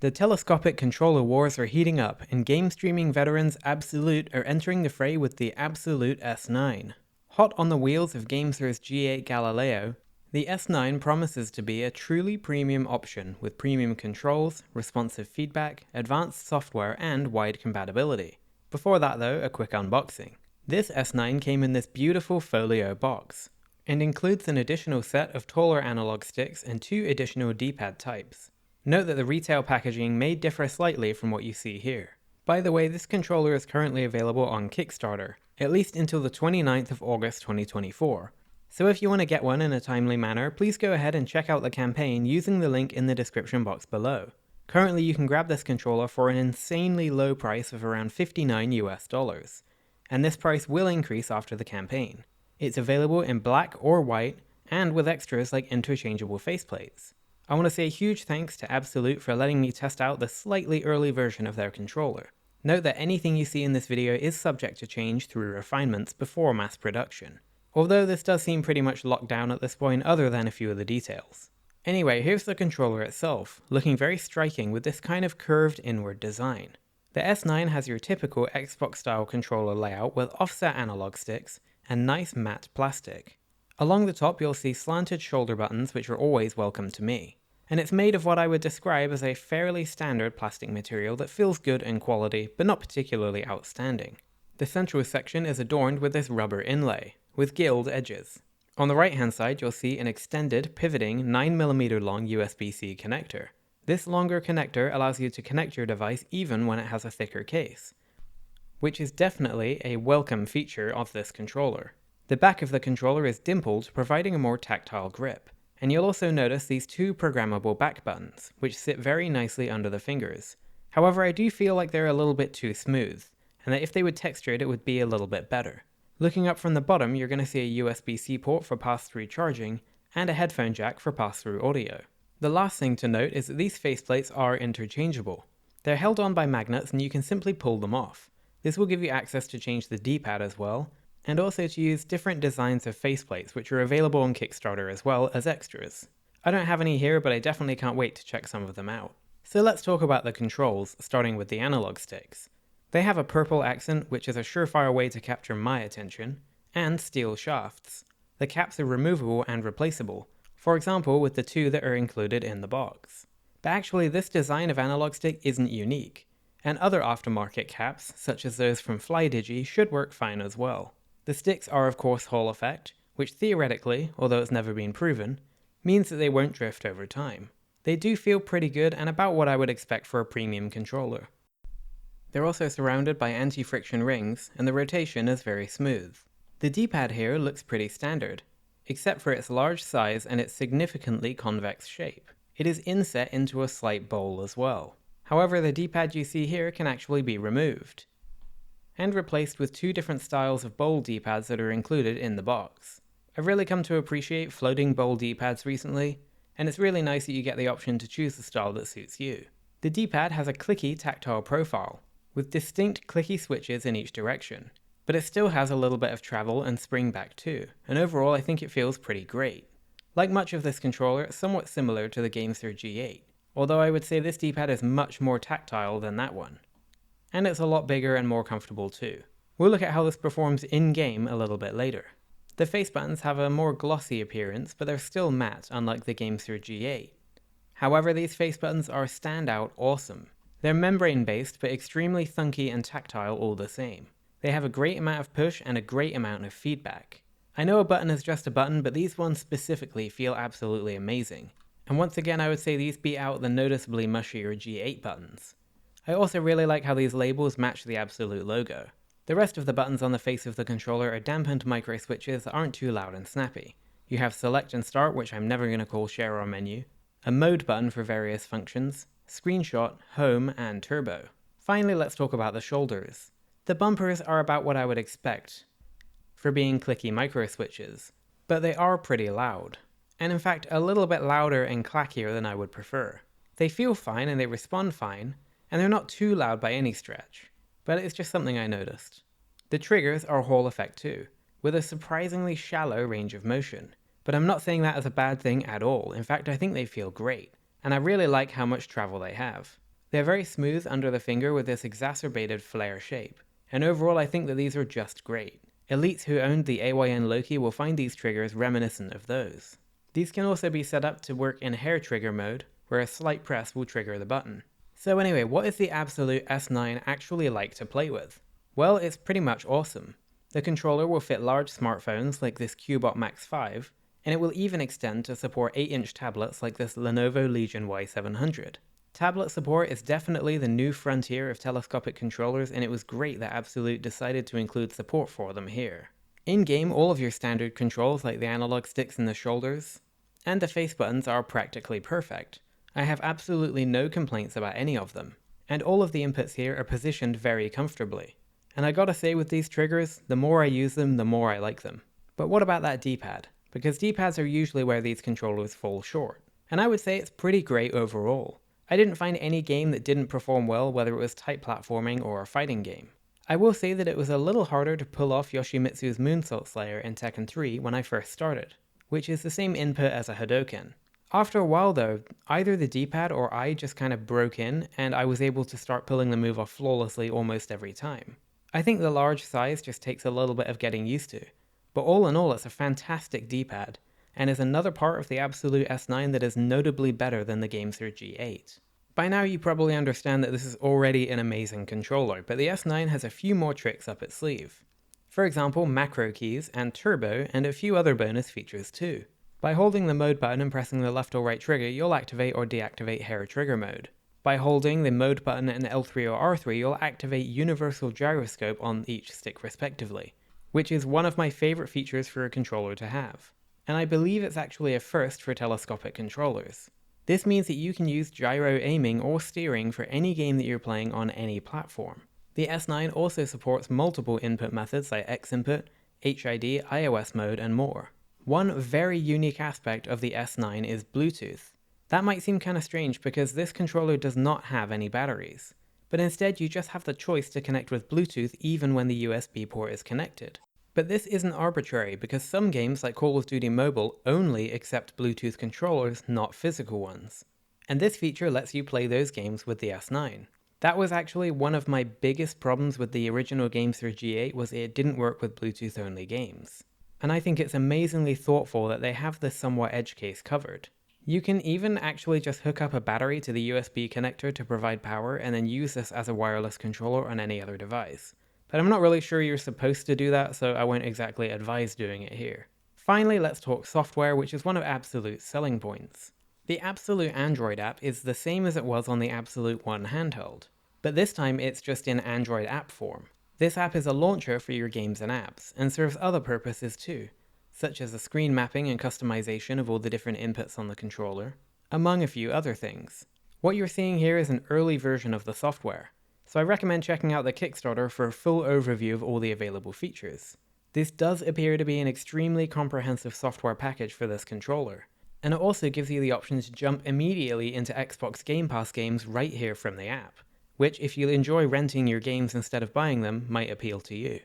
The telescopic controller wars are heating up, and game streaming veterans ABXYlute are entering the fray with the ABXYlute S9. Hot on the wheels of GameSir's G8 Galileo, the S9 promises to be a truly premium option with premium controls, responsive feedback, advanced software, and wide compatibility. Before that though, a quick unboxing. This S9 came in this beautiful folio box, and includes an additional set of taller analog sticks and 2 additional D-pad types. Note that the retail packaging may differ slightly from what you see here. By the way, this controller is currently available on Kickstarter, at least until the 29th of August 2024. So if you want to get one in a timely manner, please go ahead and check out the campaign using the link in the description box below. Currently you can grab this controller for an insanely low price of around $59 US, and this price will increase after the campaign. It's available in black or white, and with extras like interchangeable faceplates. I want to say a huge thanks to ABXYlute for letting me test out the slightly early version of their controller. Note that anything you see in this video is subject to change through refinements before mass production, although this does seem pretty much locked down at this point other than a few of the details. Anyway, here's the controller itself, looking very striking with this kind of curved inward design. The S9 has your typical Xbox style controller layout with offset analog sticks and nice matte plastic. Along the top you'll see slanted shoulder buttons, which are always welcome to me. And it's made of what I would describe as a fairly standard plastic material that feels good in quality, but not particularly outstanding. The central section is adorned with this rubber inlay, with gilled edges. On the right hand side you'll see an extended, pivoting 9mm long USB-C connector. This longer connector allows you to connect your device even when it has a thicker case, which is definitely a welcome feature of this controller. The back of the controller is dimpled, providing a more tactile grip. And you'll also notice these 2 programmable back buttons, which sit very nicely under the fingers. However, I do feel like they're a little bit too smooth, and that if they would texture it, it would be a little bit better. Looking up from the bottom, you're going to see a USB-C port for pass-through charging, and a headphone jack for pass-through audio. The last thing to note is that these faceplates are interchangeable. They're held on by magnets and you can simply pull them off. This will give you access to change the D-pad as well, and also to use different designs of faceplates, which are available on Kickstarter as well as extras. I don't have any here, but I definitely can't wait to check some of them out. So let's talk about the controls, starting with the analog sticks. They have a purple accent, which is a surefire way to capture my attention, and steel shafts. The caps are removable and replaceable, for example with the 2 that are included in the box. But actually this design of analog stick isn't unique, and other aftermarket caps, such as those from FlyDigi, should work fine as well. The sticks are of course Hall effect, which theoretically, although it's never been proven, means that they won't drift over time. They do feel pretty good and about what I would expect for a premium controller. They're also surrounded by anti-friction rings, and the rotation is very smooth. The D-pad here looks pretty standard, except for its large size and its significantly convex shape. It is inset into a slight bowl as well. However, the D-pad you see here can actually be removed, and replaced with 2 different styles of bowl D-pads that are included in the box. I've really come to appreciate floating bowl D-pads recently, and it's really nice that you get the option to choose the style that suits you. The D-pad has a clicky tactile profile, with distinct clicky switches in each direction, but it still has a little bit of travel and spring back too, and overall I think it feels pretty great. Like much of this controller, it's somewhat similar to the GameSir G8, although I would say this D-pad is much more tactile than that one. And it's a lot bigger and more comfortable too. We'll look at how this performs in-game a little bit later. The face buttons have a more glossy appearance, but they're still matte, unlike the GameSir G8. However, these face buttons are standout awesome. They're membrane-based, but extremely thunky and tactile all the same. They have a great amount of push and a great amount of feedback. I know a button is just a button, but these ones specifically feel absolutely amazing. And once again, I would say these beat out the noticeably mushier G8 buttons. I also really like how these labels match the ABXYlute logo. The rest of the buttons on the face of the controller are dampened micro switches that aren't too loud and snappy. You have select and start, which I'm never going to call share or menu, a mode button for various functions, screenshot, home, and turbo. Finally, let's talk about the shoulders. The bumpers are about what I would expect for being clicky micro switches, but they are pretty loud, and in fact a little bit louder and clackier than I would prefer. They feel fine and they respond fine, and they're not too loud by any stretch, but it's just something I noticed. The triggers are Hall effect too, with a surprisingly shallow range of motion, but I'm not saying that as a bad thing at all. In fact, I think they feel great, and I really like how much travel they have. They're very smooth under the finger with this exacerbated flare shape, and overall I think that these are just great. Elites who owned the AYN Loki will find these triggers reminiscent of those. These can also be set up to work in hair trigger mode, where a slight press will trigger the button. So anyway, what is the ABXYlute S9 actually like to play with? Well, it's pretty much awesome. The controller will fit large smartphones like this Cubot Max 5, and it will even extend to support 8-inch tablets like this Lenovo Legion Y700. Tablet support is definitely the new frontier of telescopic controllers, and it was great that ABXYlute decided to include support for them here. In-game, all of your standard controls like the analog sticks and the shoulders, and the face buttons are practically perfect. I have absolutely no complaints about any of them, and all of the inputs here are positioned very comfortably. And I gotta say with these triggers, the more I use them, the more I like them. But what about that D-pad? Because D-pads are usually where these controllers fall short, and I would say it's pretty great overall. I didn't find any game that didn't perform well, whether it was tight platforming or a fighting game. I will say that it was a little harder to pull off Yoshimitsu's Moonsault Slayer in Tekken 3 when I first started, which is the same input as a Hadoken. After a while though, either the D-pad or I just kind of broke in, and I was able to start pulling the move off flawlessly almost every time. I think the large size just takes a little bit of getting used to, but all in all it's a fantastic D-pad, and is another part of the ABXYlute S9 that is notably better than the GameSir G8. By now you probably understand that this is already an amazing controller, but the S9 has a few more tricks up its sleeve. For example, macro keys and turbo, and a few other bonus features too. By holding the mode button and pressing the left or right trigger, you'll activate or deactivate hair trigger mode. By holding the mode button and L3 or R3, you'll activate universal gyroscope on each stick respectively, which is one of my favorite features for a controller to have. And I believe it's actually a first for telescopic controllers. This means that you can use gyro aiming or steering for any game that you're playing on any platform. The S9 also supports multiple input methods like X-input, HID, iOS mode, and more. One very unique aspect of the S9 is Bluetooth. That might seem kinda strange because this controller does not have any batteries, but instead you just have the choice to connect with Bluetooth even when the USB port is connected. But this isn't arbitrary because some games like Call of Duty Mobile only accept Bluetooth controllers, not physical ones. And this feature lets you play those games with the S9. That was actually one of my biggest problems with the original GameSir G8 was it didn't work with Bluetooth only games. And I think it's amazingly thoughtful that they have this somewhat edge case covered. You can even actually just hook up a battery to the USB connector to provide power and then use this as a wireless controller on any other device. But I'm not really sure you're supposed to do that, so I won't exactly advise doing it here. Finally, let's talk software, which is one of ABXYlute's selling points. The ABXYlute Android app is the same as it was on the ABXYlute One handheld, but this time it's just in Android app form. This app is a launcher for your games and apps, and serves other purposes too, such as the screen mapping and customization of all the different inputs on the controller, among a few other things. What you're seeing here is an early version of the software, so I recommend checking out the Kickstarter for a full overview of all the available features. This does appear to be an extremely comprehensive software package for this controller, and it also gives you the option to jump immediately into Xbox Game Pass games right here from the app, which if you enjoy renting your games instead of buying them, might appeal to you.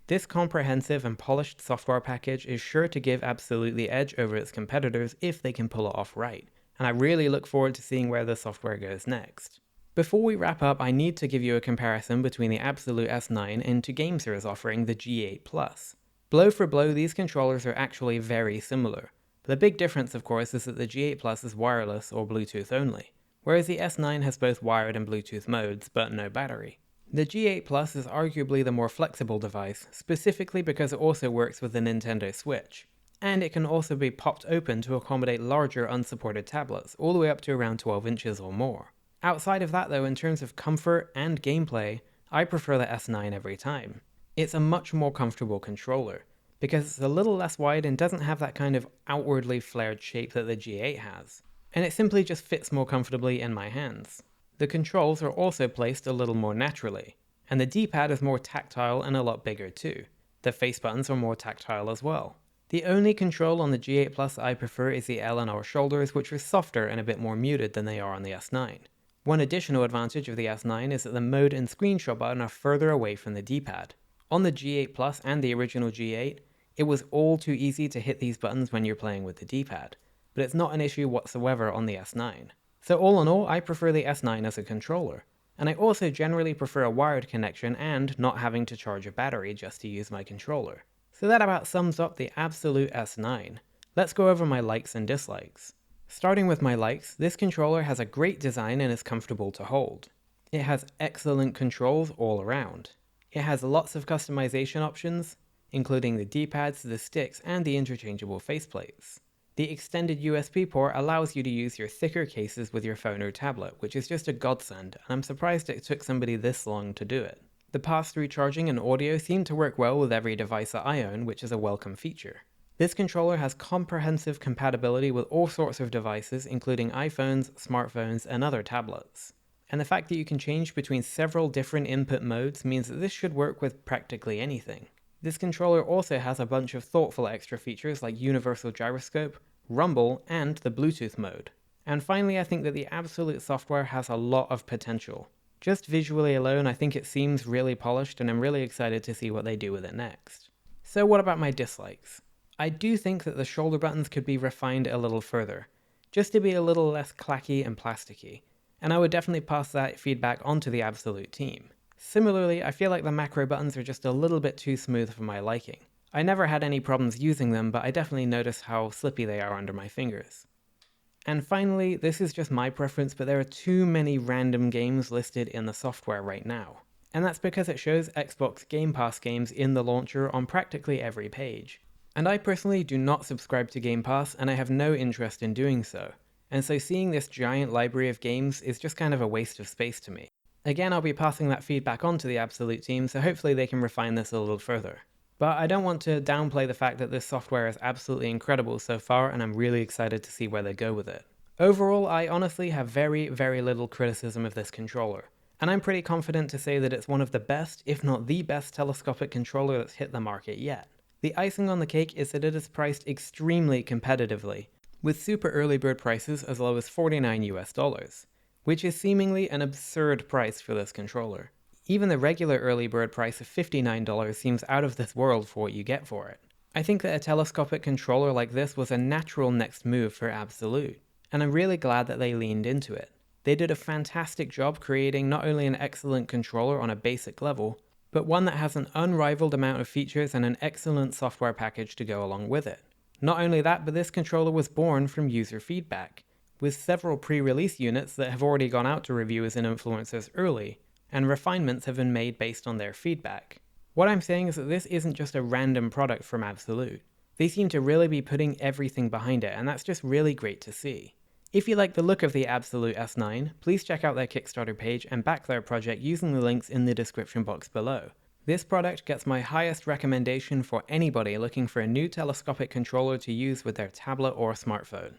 This comprehensive and polished software package is sure to give ABXYlute the edge over its competitors if they can pull it off right, and I really look forward to seeing where the software goes next. Before we wrap up, I need to give you a comparison between the ABXYlute S9 and to GameSir is offering the G8 Plus. Blow for blow, these controllers are actually very similar. The big difference, of course, is that the G8 Plus is wireless or Bluetooth only, whereas the S9 has both wired and Bluetooth modes, but no battery. The G8 Plus is arguably the more flexible device, specifically because it also works with the Nintendo Switch, and it can also be popped open to accommodate larger unsupported tablets, all the way up to around 12 inches or more. Outside of that though, in terms of comfort and gameplay, I prefer the S9 every time. It's a much more comfortable controller, because it's a little less wide and doesn't have that kind of outwardly flared shape that the G8 has, and it simply just fits more comfortably in my hands. The controls are also placed a little more naturally, and the D-pad is more tactile and a lot bigger too. The face buttons are more tactile as well. The only control on the G8 Plus I prefer is the L and R shoulders, which are softer and a bit more muted than they are on the S9. One additional advantage of the S9 is that the mode and screenshot button are further away from the D-pad. On the G8 Plus and the original G8, it was all too easy to hit these buttons when you're playing with the D-pad, but it's not an issue whatsoever on the S9. So all in all, I prefer the S9 as a controller. And I also generally prefer a wired connection and not having to charge a battery just to use my controller. So that about sums up the ABXYlute S9. Let's go over my likes and dislikes. Starting with my likes, this controller has a great design and is comfortable to hold. It has excellent controls all around. It has lots of customization options, including the D-pads, the sticks, and the interchangeable faceplates. The extended USB port allows you to use your thicker cases with your phone or tablet, which is just a godsend, and I'm surprised it took somebody this long to do it. The pass-through charging and audio seem to work well with every device that I own, which is a welcome feature. This controller has comprehensive compatibility with all sorts of devices, including iPhones, smartphones, and other tablets. And the fact that you can change between several different input modes means that this should work with practically anything. This controller also has a bunch of thoughtful extra features like universal gyroscope, rumble, and the Bluetooth mode. And finally, I think that the ABXYlute software has a lot of potential. Just visually alone, I think it seems really polished, and I'm really excited to see what they do with it next. So what about my dislikes? I do think that the shoulder buttons could be refined a little further, just to be a little less clacky and plasticky, and I would definitely pass that feedback onto the ABXYlute team. Similarly, I feel like the macro buttons are just a little bit too smooth for my liking. I never had any problems using them, but I definitely notice how slippy they are under my fingers. And finally, this is just my preference, but there are too many random games listed in the software right now. And that's because it shows Xbox Game Pass games in the launcher on practically every page. And I personally do not subscribe to Game Pass, and I have no interest in doing so. And so seeing this giant library of games is just kind of a waste of space to me. Again, I'll be passing that feedback on to the ABXYlute team, so hopefully they can refine this a little further. But I don't want to downplay the fact that this software is absolutely incredible so far, and I'm really excited to see where they go with it. Overall, I honestly have very, very little criticism of this controller. And I'm pretty confident to say that it's one of the best, if not the best, telescopic controller that's hit the market yet. The icing on the cake is that it is priced extremely competitively, with super early bird prices as low as $49 US, which is seemingly an absurd price for this controller. Even the regular early bird price of $59 seems out of this world for what you get for it. I think that a telescopic controller like this was a natural next move for ABXYlute, and I'm really glad that they leaned into it. They did a fantastic job creating not only an excellent controller on a basic level, but one that has an unrivaled amount of features and an excellent software package to go along with it. Not only that, but this controller was born from user feedback, with several pre-release units that have already gone out to reviewers and influencers early, and refinements have been made based on their feedback. What I'm saying is that this isn't just a random product from ABXYlute. They seem to really be putting everything behind it, and that's just really great to see. If you like the look of the ABXYlute S9, please check out their Kickstarter page and back their project using the links in the description box below. This product gets my highest recommendation for anybody looking for a new telescopic controller to use with their tablet or smartphone.